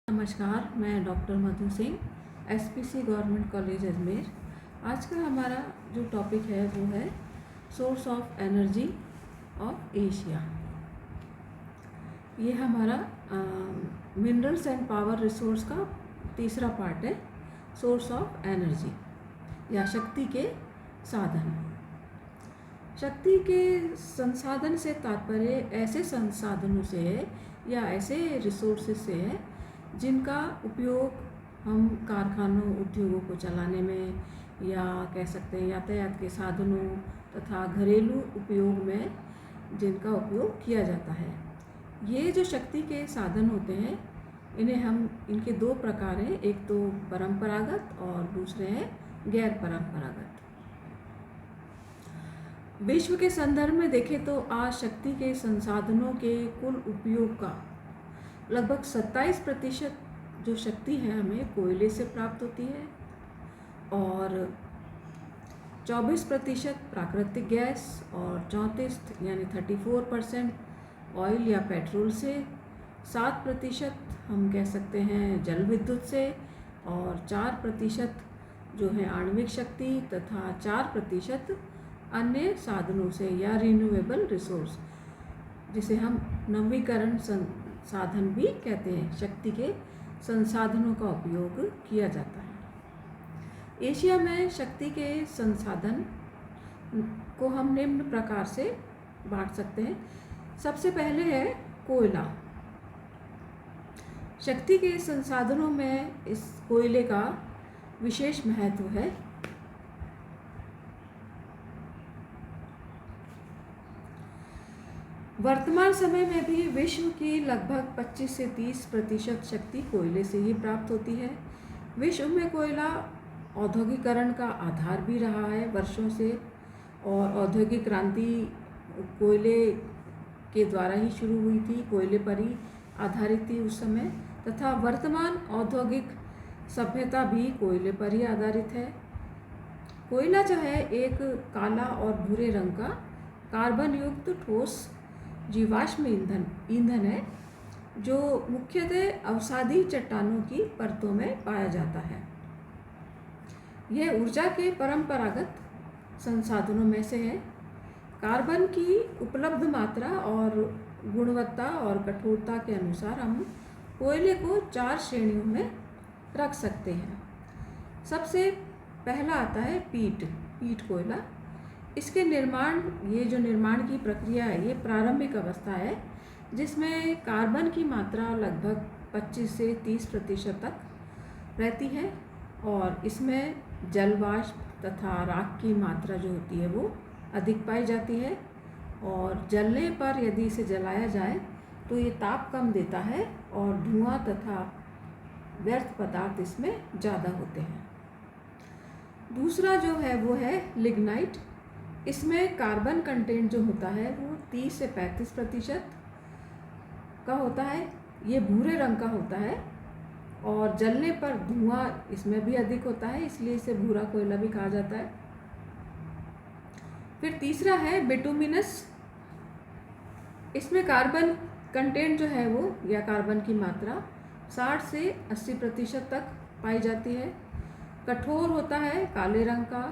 नमस्कार, मैं doctor Madhu Singh, SPC government college Ajmer. आज का हमारा जो टॉपिक है वो है source of energy of Asia. ये हमारा मिनरल्स एंड पावर रिसोर्स का तीसरा पार्ट है, सोर्स ऑफ एनर्जी या शक्ति के साधन। शक्ति के संसाधन से तात्पर्य ऐसे संसाधनों से है या ऐसे रिसोर्सेज से है जिनका उपयोग हम कारखानों उद्योगों को चलाने में या कह सकते हैं यातायात के साधनों तथा घरेलू उपयोग में जिनका उपयोग किया जाता है। ये जो शक्ति के साधन होते हैं इन्हें हम इनके दो प्रकार हैं, एक तो परंपरागत और दूसरे हैं गैर परंपरागत। विश्व के संदर्भ में देखें तो आज शक्ति के संसाधनों के कुल उपयोग का लगभग 27% जो शक्ति है हमें कोयले से प्राप्त होती है और 24% प्राकृतिक गैस और 34 यानी 34% ऑयल या पेट्रोल से, 7% हम कह सकते हैं जल विद्युत से और 4% जो है आणविक शक्ति तथा 4% अन्य साधनों से या रिन्यूएबल रिसोर्स जिसे हम नवीकरण साधन भी कहते हैं। शक्ति के संसाधनों का उपयोग किया जाता है। एशिया में शक्ति के संसाधन को हम निम्न प्रकार से बांट सकते हैं। सबसे पहले है कोयला। शक्ति के संसाधनों में इस कोयले का विशेष महत्व है। वर्तमान समय में भी विश्व की लगभग 25 से 30% शक्ति कोयले से ही प्राप्त होती है। विश्व में कोयला औद्योगिकरण का आधार भी रहा है वर्षों से और औद्योगिक क्रांति कोयले के द्वारा ही शुरू हुई थी, कोयले पर ही आधारित थी उस समय, तथा वर्तमान औद्योगिक सभ्यता भी कोयले पर ही आधारित है। कोयला जो है एक काला और भूरे रंग का कार्बन युक्त ठोस जीवाश्म ईंधन है जो मुख्यतः अवसादी चट्टानों की परतों में पाया जाता है। यह ऊर्जा के परंपरागत संसाधनों में से है। कार्बन की उपलब्ध मात्रा और गुणवत्ता और कठोरता के अनुसार हम कोयले को 4 श्रेणियों में रख सकते हैं। सबसे पहला आता है पीट कोयला। इसके निर्माण, ये जो निर्माण की प्रक्रिया है ये प्रारंभिक अवस्था है जिसमें कार्बन की मात्रा लगभग 25 से 30% तक रहती है और इसमें जल वाष्प तथा राख की मात्रा जो होती है वो अधिक पाई जाती है और जलने पर यदि इसे जलाया जाए तो ये ताप कम देता है और धुआं तथा व्यर्थ पदार्थ इसमें ज़्यादा होते हैं। दूसरा जो है वो है लिग्नाइट। इसमें कार्बन कंटेंट जो होता है वो 30 से 35% का होता है। ये भूरे रंग का होता है और जलने पर धुआं इसमें भी अधिक होता है, इसलिए इसे भूरा कोयला भी कहा जाता है। फिर तीसरा है बिटुमिनस। इसमें कार्बन कंटेंट जो है वो या कार्बन की मात्रा 60 से 80% तक पाई जाती है। कठोर होता है, काले रंग का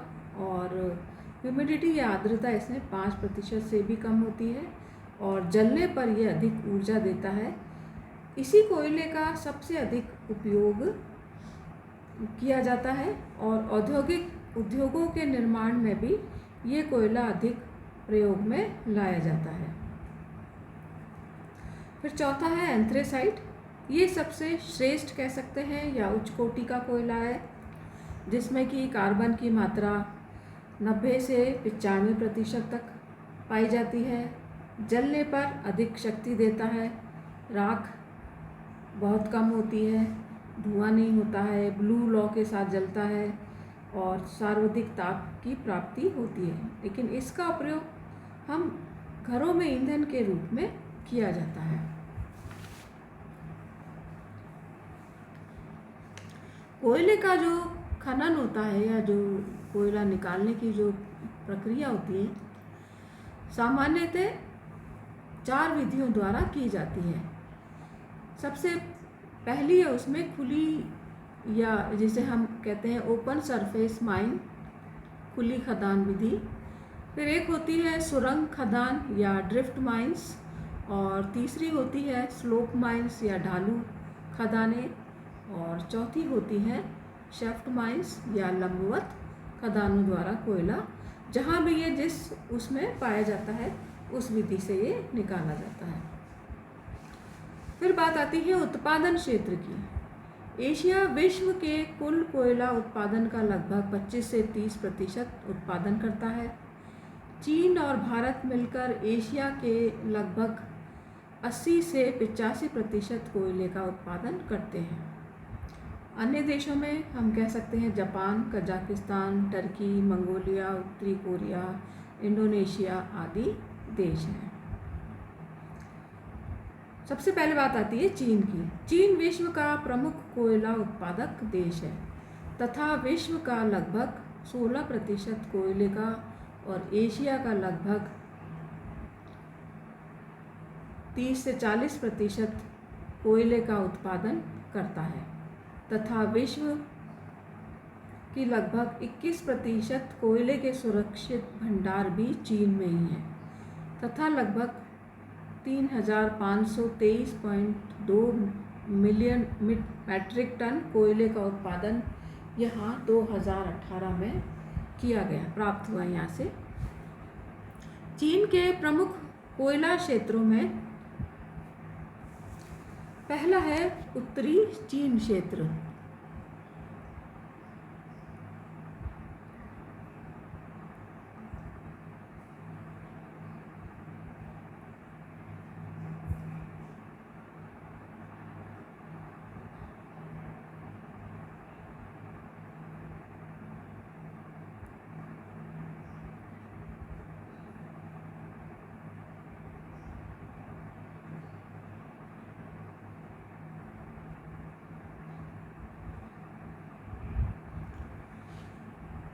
और ह्यूमिडिटी या आर्द्रता इसमें 5% से भी कम होती है और जलने पर यह अधिक ऊर्जा देता है। इसी कोयले का सबसे अधिक उपयोग किया जाता है और औद्योगिक उद्योगों के निर्माण में भी ये कोयला अधिक प्रयोग में लाया जाता है। फिर चौथा है एंथ्रेसाइट। ये सबसे श्रेष्ठ कह सकते हैं या उच्च कोटि का कोयला है जिसमें कि कार्बन की मात्रा 90 से 95% तक पाई जाती है। जलने पर अधिक शक्ति देता है, राख बहुत कम होती है, धुआं नहीं होता है, ब्लू लॉ के साथ जलता है और सर्वाधिक ताप की प्राप्ति होती है। लेकिन इसका प्रयोग हम घरों में ईंधन के रूप में किया जाता है। कोयले का जो खनन होता है या जो कोयला निकालने की जो प्रक्रिया होती है सामान्यतः 4 विधियों द्वारा की जाती है। सबसे पहली है उसमें खुली, या जिसे हम कहते हैं ओपन सरफेस माइन, खुली खदान विधि। फिर एक होती है सुरंग खदान या ड्रिफ्ट माइंस, और तीसरी होती है स्लोप माइंस या ढालू खदानें, और चौथी होती है शेफ्ट माइंस या लंबवत खदानों द्वारा कोयला, जहाँ भी ये जिस उसमें पाया जाता है उस विधि से ये निकाला जाता है। फिर बात आती है उत्पादन क्षेत्र की। एशिया विश्व के कुल कोयला उत्पादन का लगभग 25 से 30% उत्पादन करता है। चीन और भारत मिलकर एशिया के लगभग 80 से 85% कोयले का उत्पादन करते हैं। अन्य देशों में हम कह सकते हैं जापान, कजाकिस्तान, टर्की, मंगोलिया, उत्तरी कोरिया, इंडोनेशिया आदि देश हैं। सबसे पहले बात आती है चीन की। चीन विश्व का प्रमुख कोयला उत्पादक देश है तथा विश्व का लगभग 16% कोयले का और एशिया का लगभग 30 से 40% कोयले का उत्पादन करता है तथा विश्व की लगभग 21% कोयले के सुरक्षित भंडार भी चीन में ही हैं तथा लगभग 3523.2 मिलियन मैट्रिक टन कोयले का उत्पादन यहाँ 2018 में किया गया, प्राप्त हुआ यहाँ से। चीन के प्रमुख कोयला क्षेत्रों में पहला है उत्तरी चीन क्षेत्र।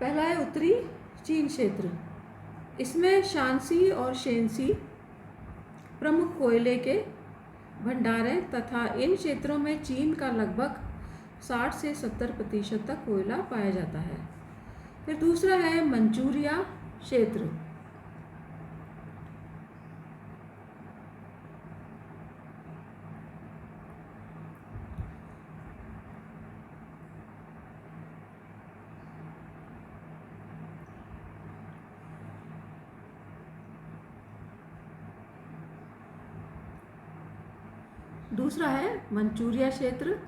पहला है उत्तरी चीन क्षेत्र। इसमें शांसी और शेंसी प्रमुख कोयले के भंडार हैं तथा इन क्षेत्रों में चीन का लगभग 60 से 70% तक कोयला पाया जाता है। फिर दूसरा है मंचूरिया क्षेत्र। दूसरा है मंचूरिया क्षेत्र।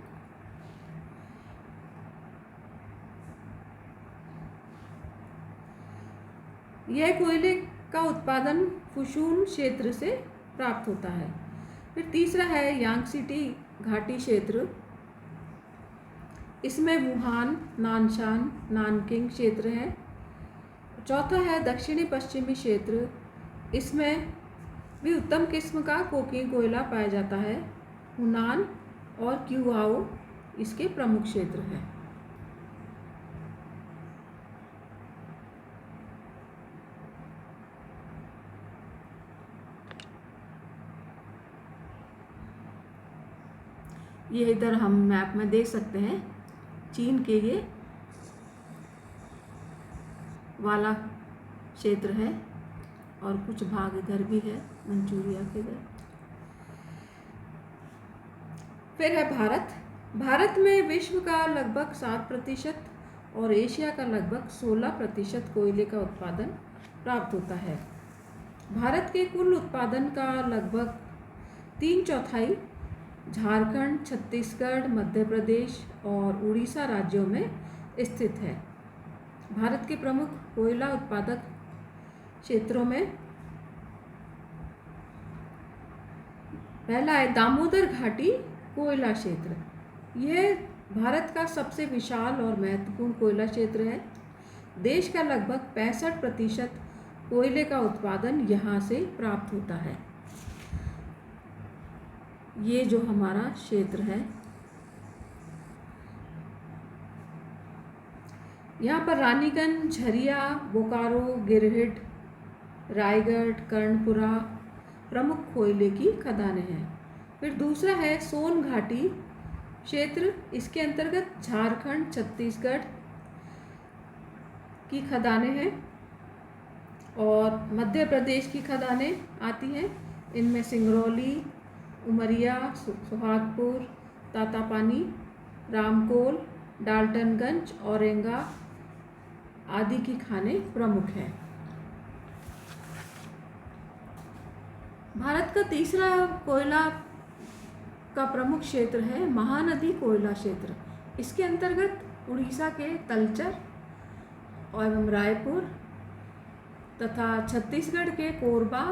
यह कोयले का उत्पादन फुशून क्षेत्र से प्राप्त होता है। फिर तीसरा है यांगसिटी घाटी क्षेत्र। इसमें वुहान, नानशान, नानकिंग क्षेत्र है। चौथा है दक्षिणी पश्चिमी क्षेत्र। इसमें भी उत्तम किस्म का कोकिंग कोयला पाया जाता है। हुनान और क्यूआओ इसके प्रमुख क्षेत्र हैं। ये इधर हम मैप में देख सकते हैं चीन के ये वाला क्षेत्र है और कुछ भाग इधर भी है मंचूरिया के इधर। फिर है भारत। भारत में विश्व का लगभग 7% और एशिया का लगभग 16% कोयले का उत्पादन प्राप्त होता है। भारत के कुल उत्पादन का लगभग 3/4 झारखंड, छत्तीसगढ़, मध्य प्रदेश और उड़ीसा राज्यों में स्थित है। भारत के प्रमुख कोयला उत्पादक क्षेत्रों में पहला है दामोदर घाटी कोयला क्षेत्र। यह भारत का सबसे विशाल और महत्वपूर्ण कोयला क्षेत्र है। देश का लगभग 65% कोयले का उत्पादन यहाँ से प्राप्त होता है। ये जो हमारा क्षेत्र है, यहाँ पर रानीगंज, झरिया, बोकारो, गिरहिट, रायगढ़, कर्णपुरा प्रमुख कोयले की खदानें हैं। फिर दूसरा है सोन घाटी क्षेत्र, इसके अंतर्गत झारखंड, छत्तीसगढ़ की खदानें हैं और मध्य प्रदेश की खदानें आती हैं। इनमें सिंगरौली, उमरिया, सुहागपुर, तातापानी, रामकोल, डाल्टनगंज, औरंगा आदि की खानें प्रमुख हैं। भारत का तीसरा कोयला का प्रमुख क्षेत्र है महानदी कोयला क्षेत्र। इसके अंतर्गत उड़ीसा के तलचर एवं रायपुर तथा छत्तीसगढ़ के कोरबा,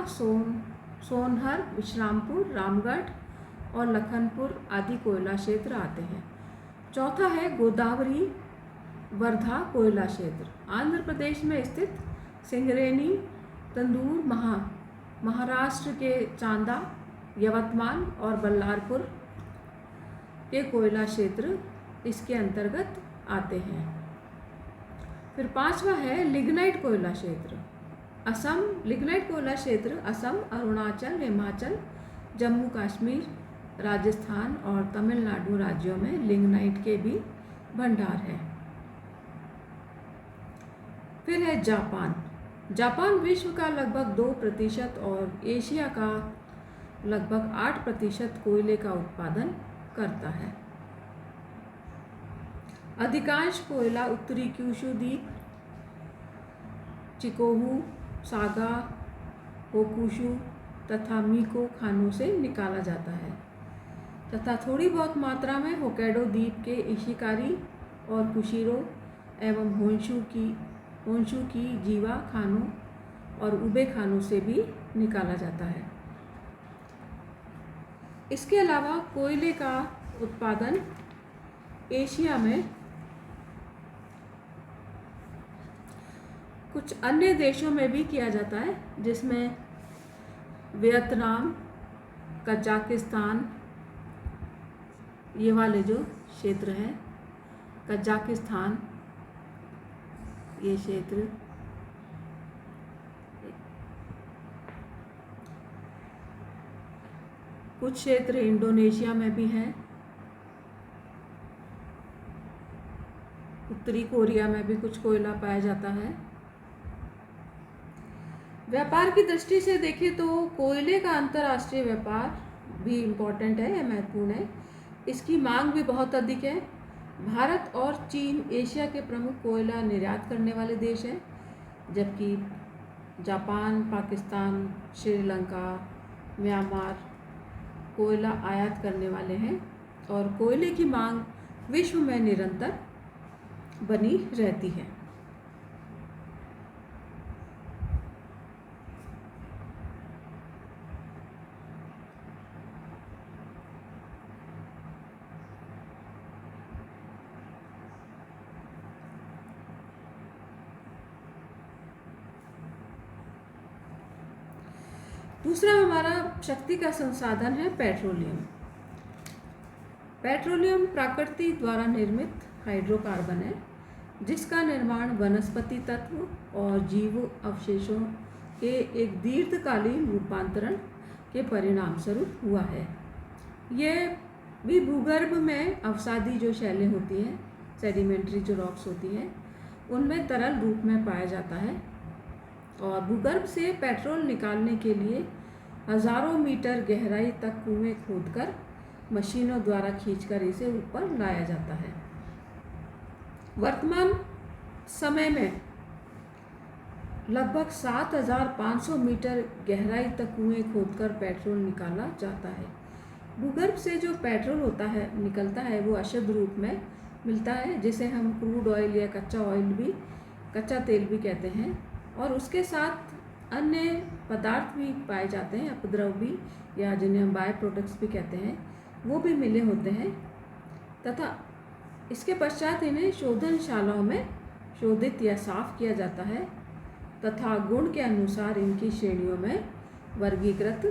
सोनहर, विश्रामपुर, रामगढ़ और लखनपुर आदि कोयला क्षेत्र आते हैं। चौथा है गोदावरी वर्धा कोयला क्षेत्र। आंध्र प्रदेश में स्थित सिंगरेनी, तंदूर, महाराष्ट्र के चांदा, यवतमाल और बल्लारपुर के कोयला क्षेत्र इसके अंतर्गत आते हैं। फिर पांचवा है लिग्नाइट कोयला क्षेत्र। असम, लिग्नाइट कोयला क्षेत्र असम, अरुणाचल, हिमाचल, जम्मू कश्मीर, राजस्थान और तमिलनाडु राज्यों में लिग्नाइट के भी भंडार हैं। फिर है जापान। जापान विश्व का लगभग 2% और एशिया का लगभग 8% कोयले का उत्पादन करता है। अधिकांश कोयला उत्तरी क्यूशू द्वीप, चिकोहू, सागा, होकुशु तथा मीको खानों से निकाला जाता है तथा थोड़ी बहुत मात्रा में होक्काइडो द्वीप के इशिकारी और कुशिरो एवं होन्शु की जीवा खानों और उबे खानों से भी निकाला जाता है। इसके अलावा कोयले का उत्पादन एशिया में कुछ अन्य देशों में भी किया जाता है, जिसमें वियतनाम, कजाकिस्तान, ये वाले जो क्षेत्र हैं, कजाकिस्तान ये क्षेत्र, कुछ क्षेत्र इंडोनेशिया में भी हैं, उत्तरी कोरिया में भी कुछ कोयला पाया जाता है। व्यापार की दृष्टि से देखें तो कोयले का अंतर्राष्ट्रीय व्यापार भी इम्पोर्टेंट है, यह महत्वपूर्ण है। इसकी मांग भी बहुत अधिक है। भारत और चीन एशिया के प्रमुख कोयला निर्यात करने वाले देश हैं, जबकि जापान, पाकिस्तान, श्रीलंका, म्यांमार कोयला आयात करने वाले हैं और कोयले की मांग विश्व में निरंतर बनी रहती है। दूसरा हमारा शक्ति का संसाधन है पेट्रोलियम। पेट्रोलियम प्रकृति द्वारा निर्मित हाइड्रोकार्बन है, जिसका निर्माण वनस्पति तत्व और जीव अवशेषों के एक दीर्घकालीन रूपांतरण के परिणाम स्वरूप हुआ है। यह भी भूगर्भ में अवसादी जो शैलें होती हैं, सेडिमेंट्री जो रॉक्स होती हैं, उनमें तरल रूप में पाया जाता है और भूगर्भ से पेट्रोल निकालने के लिए हजारों मीटर गहराई तक कुएं खोदकर मशीनों द्वारा खींचकर इसे ऊपर लाया जाता है। वर्तमान समय में लगभग 7,500 मीटर गहराई तक कुएं खोदकर पेट्रोल निकाला जाता है। भूगर्भ से जो पेट्रोल होता है निकलता है वो अशुद्ध रूप में मिलता है, जिसे हम क्रूड ऑयल या कच्चा तेल भी कहते हैं, और उसके साथ अन्य पदार्थ भी पाए जाते हैं, अपद्रव भी, या जिन्हें हम बाय प्रोडक्ट्स भी कहते हैं, वो भी मिले होते हैं तथा इसके पश्चात इन्हें शोधनशालाओं में शोधित या साफ किया जाता है तथा गुण के अनुसार इनकी श्रेणियों में वर्गीकृत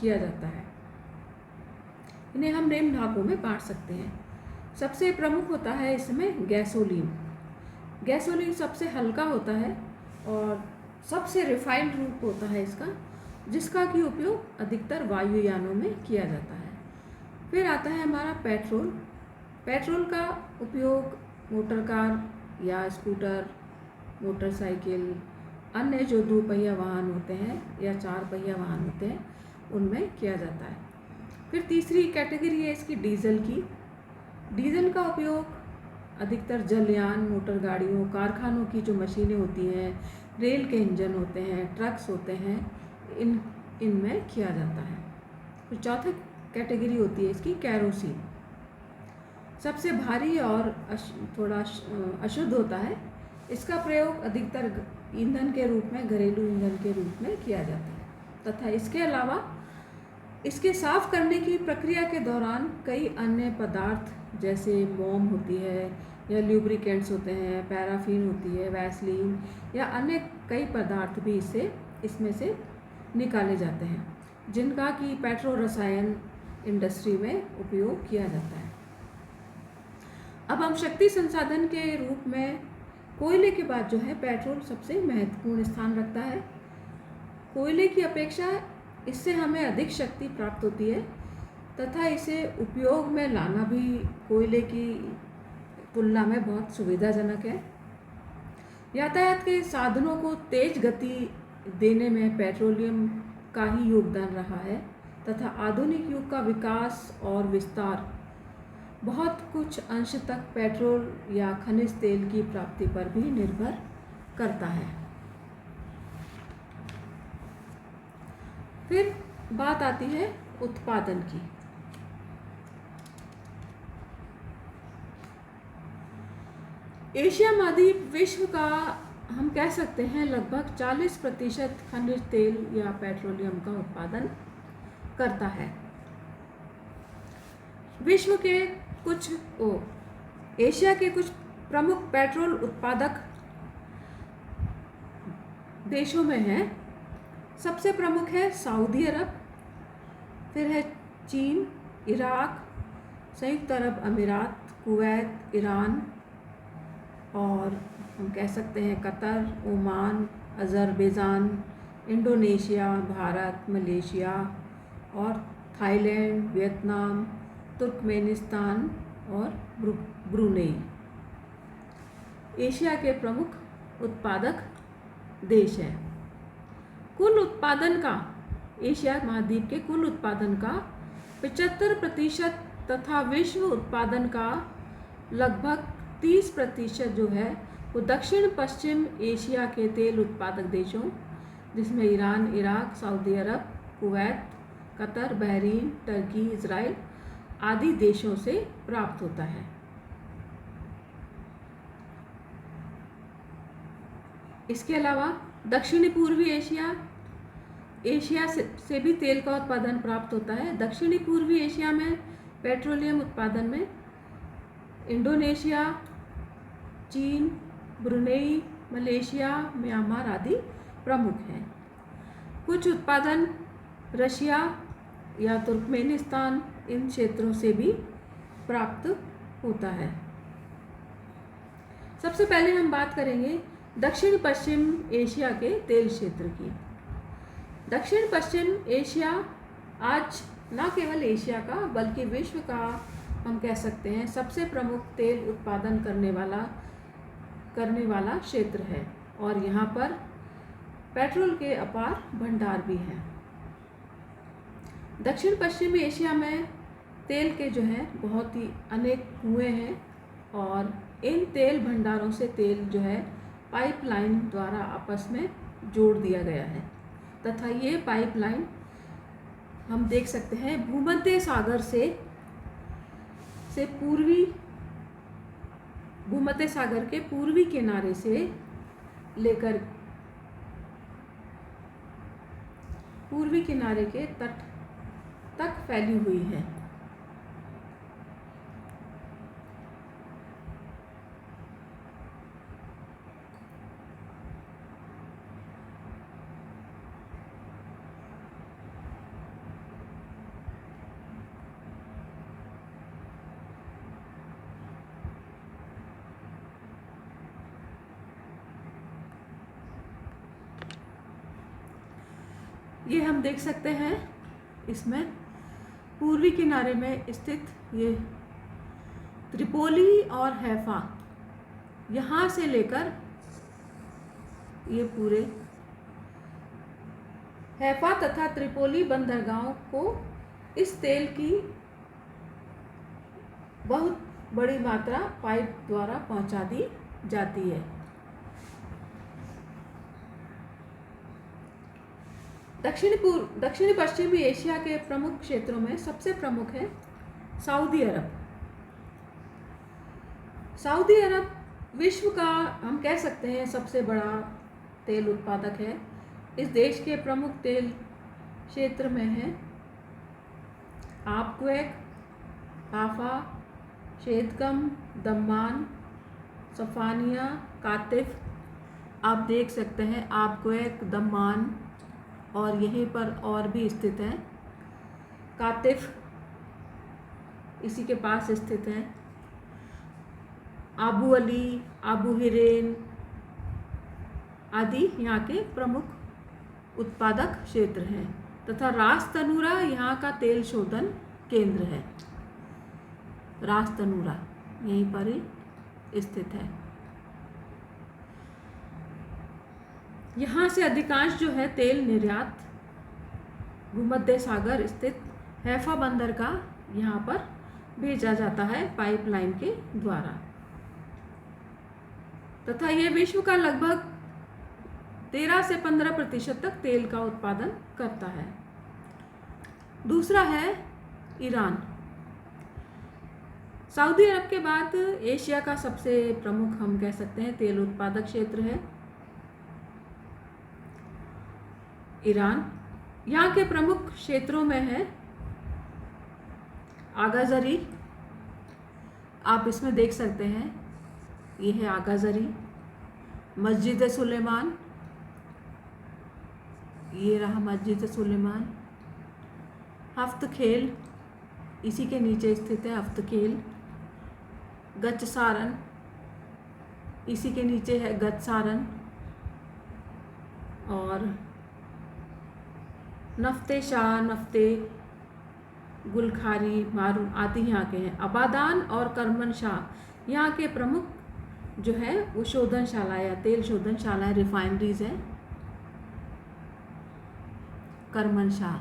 किया जाता है। इन्हें हम निम्न भागों में बांट सकते हैं। सबसे प्रमुख होता है इसमें गैसोलीन। गैसोलीन सबसे हल्का होता है और सबसे रिफाइंड रूप होता है इसका, जिसका कि उपयोग अधिकतर वायुयानों में किया जाता है। फिर आता है हमारा पेट्रोल। पेट्रोल का उपयोग मोटर कार या स्कूटर, मोटरसाइकिल, अन्य जो 2 पहिया वाहन होते हैं या 4 पहिया वाहन होते हैं उनमें किया जाता है। फिर तीसरी कैटेगरी है इसकी डीजल की। डीजल का उपयोग अधिकतर जलयान, मोटर गाड़ियों, कारखानों की जो मशीनें होती हैं, रेल के इंजन होते हैं, ट्रक्स होते हैं, इनमें किया जाता है। फिर चौथी कैटेगरी होती है इसकी कैरोसिन। सबसे भारी और थोड़ा अशुद्ध होता है। इसका प्रयोग अधिकतर ईंधन के रूप में, घरेलू ईंधन के रूप में किया जाता है तथा इसके अलावा इसके साफ करने की प्रक्रिया के दौरान कई अन्य पदार्थ जैसे मोम होती है या ल्यूब्रिकेंट्स होते हैं, पैराफिन होती है, वैसलीन या अन्य कई पदार्थ भी इसमें से निकाले जाते हैं, जिनका कि पेट्रो रसायन इंडस्ट्री में उपयोग किया जाता है। अब हम शक्ति संसाधन के रूप में कोयले के बाद जो है पेट्रोल सबसे महत्वपूर्ण स्थान रखता है। कोयले की अपेक्षा इससे हमें अधिक शक्ति प्राप्त होती है तथा इसे उपयोग में लाना भी कोयले की तुलना में बहुत सुविधाजनक है। यातायात के साधनों को तेज गति देने में पेट्रोलियम का ही योगदान रहा है तथा आधुनिक युग का विकास और विस्तार बहुत कुछ अंश तक पेट्रोल या खनिज तेल की प्राप्ति पर भी निर्भर करता है। फिर बात आती है उत्पादन की। एशिया महाद्वीप विश्व का हम कह सकते हैं लगभग 40% खनिज तेल या पेट्रोलियम का उत्पादन करता है। विश्व के एशिया के कुछ प्रमुख पेट्रोल उत्पादक देशों में हैं। सबसे प्रमुख है सऊदी अरब, फिर है चीन, इराक, संयुक्त अरब अमीरात, कुवैत, ईरान और हम कह सकते हैं Qatar, Oman, Azerbaijan, Indonesia, Bharat, Malaysia और थाईलैंड, वियतनाम, तुर्कमेनिस्तान और ब्रुनेई एशिया के प्रमुख उत्पादक देश हैं। कुल उत्पादन का, एशिया महाद्वीप के कुल उत्पादन का 75% तथा विश्व उत्पादन का लगभग 30% जो है वो दक्षिण पश्चिम एशिया के तेल उत्पादक देशों जिसमें Iran, Iraq, Saudi Arab, Kuwait, Qatar, Bahrain, Turkey, Israel आदि देशों से प्राप्त होता है। इसके अलावा दक्षिणी पूर्वी एशिया से भी तेल का उत्पादन प्राप्त होता है। दक्षिणी पूर्वी एशिया में पेट्रोलियम उत्पादन में इंडोनेशिया, चीन, ब्रुनेई, मलेशिया, म्यांमार आदि प्रमुख हैं। कुछ उत्पादन रशिया या तुर्कमेनिस्तान इन क्षेत्रों से भी प्राप्त होता है। सबसे पहले हम बात करेंगे दक्षिण पश्चिम एशिया के तेल क्षेत्र की। दक्षिण पश्चिम एशिया आज न केवल एशिया का बल्कि विश्व का हम कह सकते हैं सबसे प्रमुख तेल उत्पादन करने वाला क्षेत्र है और यहाँ पर पेट्रोल के अपार भंडार भी हैं। दक्षिण पश्चिमी एशिया में तेल के जो है बहुत ही अनेक कुएं हैं और इन तेल भंडारों से तेल जो है पाइपलाइन द्वारा आपस में जोड़ दिया गया है तथा ये पाइपलाइन हम देख सकते हैं भूमध्य सागर से भूमध्य सागर के पूर्वी किनारे से लेकर पूर्वी किनारे के तट तक फैली हुई है। ये हम देख सकते हैं इसमें पूर्वी किनारे में स्थित ये त्रिपोली और हैफा, यहाँ से लेकर ये पूरे हैफा तथा त्रिपोली बंदरगाहों को इस तेल की बहुत बड़ी मात्रा पाइप द्वारा पहुंचा दी जाती है। दक्षिण पश्चिमी एशिया के प्रमुख क्षेत्रों में सबसे प्रमुख है सऊदी अरब। सऊदी अरब विश्व का हम कह सकते हैं सबसे बड़ा तेल उत्पादक है। इस देश के प्रमुख तेल क्षेत्र में है आबकुवैत, हाफा, शेदगम, दम्मान, सफानिया, कातिफ। आप देख सकते हैं आबकुवैत, दम्मान और यहीं पर और भी स्थित है कातिफ, इसी के पास स्थित है आबू अली, आबू हिरेन आदि यहाँ के प्रमुख उत्पादक क्षेत्र हैं तथा रास तनूरा यहाँ का तेल शोधन केंद्र है। रास तनूरा यहीं पर ही स्थित है। यहाँ से अधिकांश जो है तेल निर्यात भूमध्य सागर स्थित हैफा बंदर का यहाँ पर भेजा जाता है पाइपलाइन के द्वारा तथा ये विश्व का लगभग 13 से 15% तक तेल का उत्पादन करता है। दूसरा है ईरान। सऊदी अरब के बाद एशिया का सबसे प्रमुख हम कह सकते हैं तेल उत्पादक क्षेत्र है ईरान। यहाँ के प्रमुख क्षेत्रों में है आगाजरी, आप इसमें देख सकते हैं ये है आगाजरी, मस्जिद सुलेमान, ये रहा मस्जिद सुलेमान, हफ्त खेल इसी के नीचे स्थित है हफ्त खेल, गच सारन इसी के नीचे है गच सारन और नफ्ते शाह, नफ्ते गुलखारी, मारून आदि यहाँ के हैं। अबादान और करमन शाह यहाँ के प्रमुख जो है वो शोधनशाला या तेल शोधनशाला रिफाइनरीज हैं। करमन शाह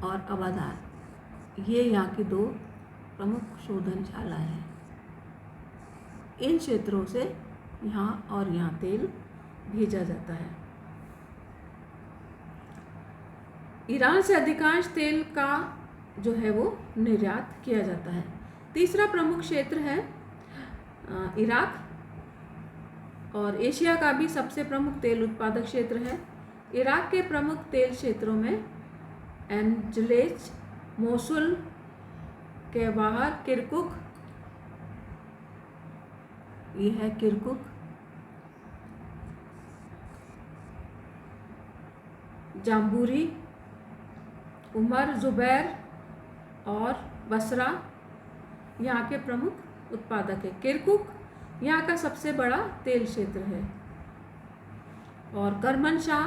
और अबादान ये यहाँ की दो प्रमुख शोधनशाला हैं। इन क्षेत्रों से यहाँ और यहाँ तेल भेजा जाता है। ईरान से अधिकांश तेल का जो है वो निर्यात किया जाता है। तीसरा प्रमुख क्षेत्र है इराक और एशिया का भी सबसे प्रमुख तेल उत्पादक क्षेत्र है। इराक के प्रमुख तेल क्षेत्रों में एनजलेज, मोसुल के बाहर किरकुक, ये है किरकुक, जाम्बूरी, उमर, जुबैर और बसरा यहाँ के प्रमुख उत्पादक है। किरकुक यहाँ का सबसे बड़ा तेल क्षेत्र है और करमनशाह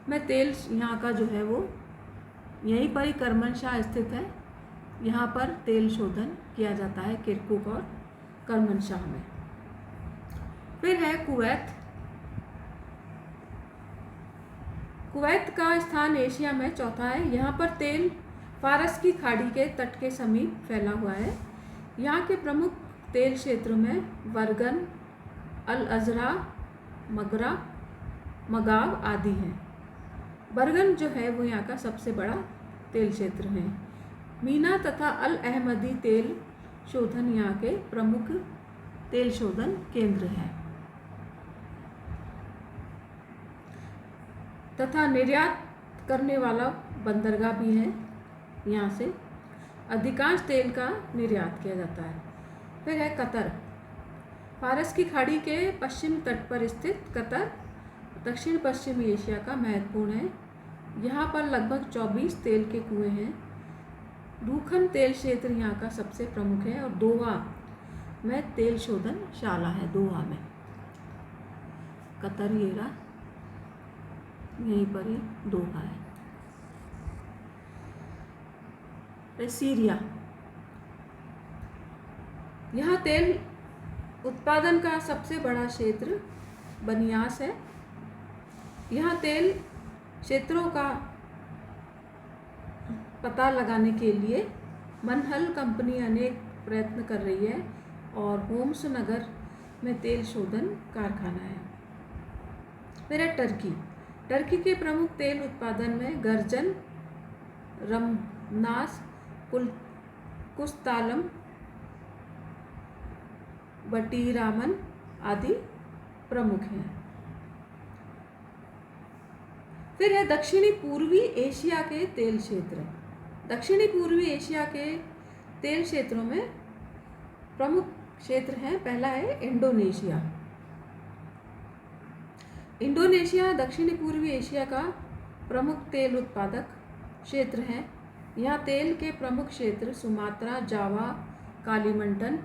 में तेल यहाँ का जो है वो यहीं पर ही करमनशाह स्थित है। यहाँ पर तेल शोधन किया जाता है किरकुक और करमनशाह में। फिर है कुवैत। कुवैत का स्थान एशिया में चौथा है। यहाँ पर तेल फारस की खाड़ी के तट के समीप फैला हुआ है। यहाँ के प्रमुख तेल क्षेत्रों में वर्गन, अल अजरा, मगरा, मगाव आदि हैं। बर्गन जो है वो यहाँ का सबसे बड़ा तेल क्षेत्र है। मीना तथा अल अहमदी तेल शोधन यहाँ के प्रमुख तेल शोधन केंद्र हैं तथा निर्यात करने वाला बंदरगाह भी है। यहाँ से अधिकांश तेल का निर्यात किया जाता है। फिर है कतर। फारस की खाड़ी के पश्चिम तट पर स्थित कतर दक्षिण पश्चिमी एशिया का महत्वपूर्ण है। यहाँ पर लगभग 24 तेल के कुएं हैं। रूखन तेल क्षेत्र यहाँ का सबसे प्रमुख है और दोहा में तेल शोधनशाला है। दोहा में कतर ये रहा, यहीं पर ही दोहा है। सीरिया। यहाँ तेल उत्पादन का सबसे बड़ा क्षेत्र बनियास है। यहाँ तेल क्षेत्रों का पता लगाने के लिए मनहल कंपनी अनेक प्रयत्न कर रही है और होम्स नगर में तेल शोधन कारखाना है। फिर है टर्की। टर्की के प्रमुख तेल उत्पादन में गर्जन, रमनास, कुस्तालम, बटीरामन आदि प्रमुख हैं। फिर है दक्षिणी पूर्वी एशिया के तेल क्षेत्र। दक्षिणी पूर्वी एशिया के तेल क्षेत्रों में प्रमुख क्षेत्र हैं। पहला है इंडोनेशिया। इंडोनेशिया दक्षिणी पूर्वी एशिया का प्रमुख तेल उत्पादक क्षेत्र है। यहाँ तेल के प्रमुख क्षेत्र सुमात्रा, जावा, कालीमंडन,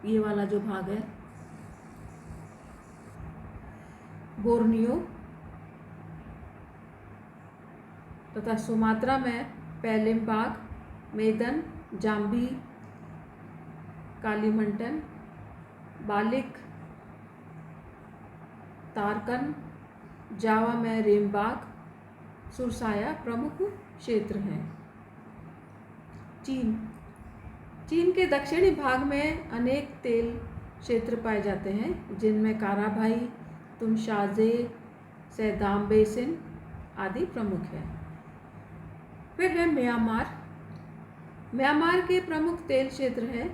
ये वाला जो भाग है, बोर्नियो तथा सुमात्रा में पैलेम्बाग, मेदन, जाम्बी, कालीमंडन, बालिक, तारकन, जावा में रेमबाग, सुरसाया प्रमुख क्षेत्र हैं। चीन के दक्षिणी भाग में अनेक तेल क्षेत्र पाए जाते हैं, जिनमें काराभाई, तुनशाजे, सैदाम बेसिन आदि प्रमुख हैं। फिर है म्यांमार। म्यांमार के प्रमुख तेल क्षेत्र है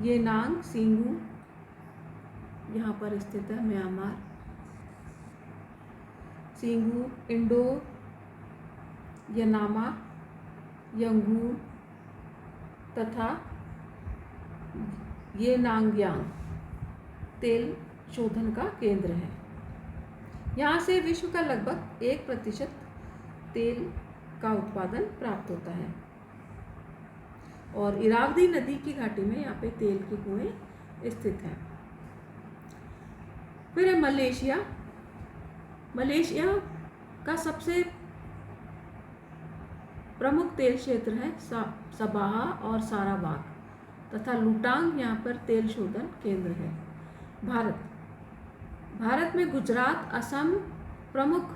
येनांग सिंगू, यहाँ पर स्थित है म्यांमार। सिंगू, इंडो, यनामा, यंगून तथा येनांगयांग तेल शोधन का केंद्र है। यहाँ से विश्व का लगभग 1% तेल का उत्पादन प्राप्त होता है। और इरावदी नदी की घाटी में यहाँ पे तेल के कुएं स्थित हैं। फिर है मलेशिया। मलेशिया का सबसे प्रमुख तेल क्षेत्र है सबाहा और सारावाक तथा लुटांग, यहाँ पर तेल शोधन केंद्र है। भारत में गुजरात, असम प्रमुख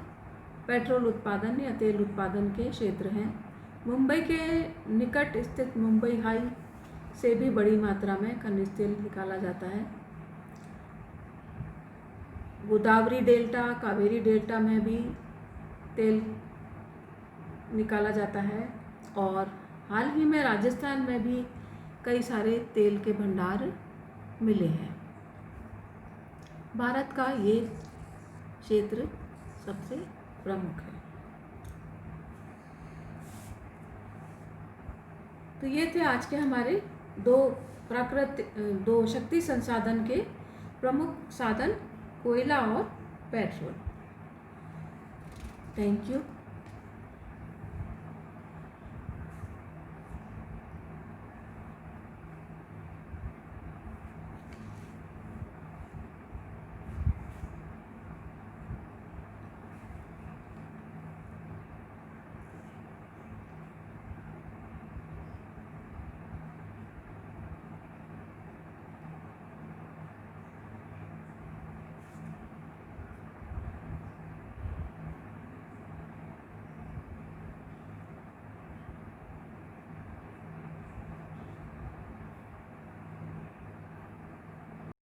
पेट्रोल उत्पादन या तेल उत्पादन के क्षेत्र हैं। मुंबई के निकट स्थित मुंबई हाई से भी बड़ी मात्रा में खनिज तेल निकाला जाता है। गोदावरी डेल्टा, कावेरी डेल्टा में भी तेल निकाला जाता है और हाल ही में राजस्थान में भी कई सारे तेल के भंडार मिले हैं। भारत का ये क्षेत्र सबसे प्रमुख है। तो ये थे आज के हमारे दो शक्ति संसाधन के प्रमुख साधन, कोयला और पेट्रोल। Thank you.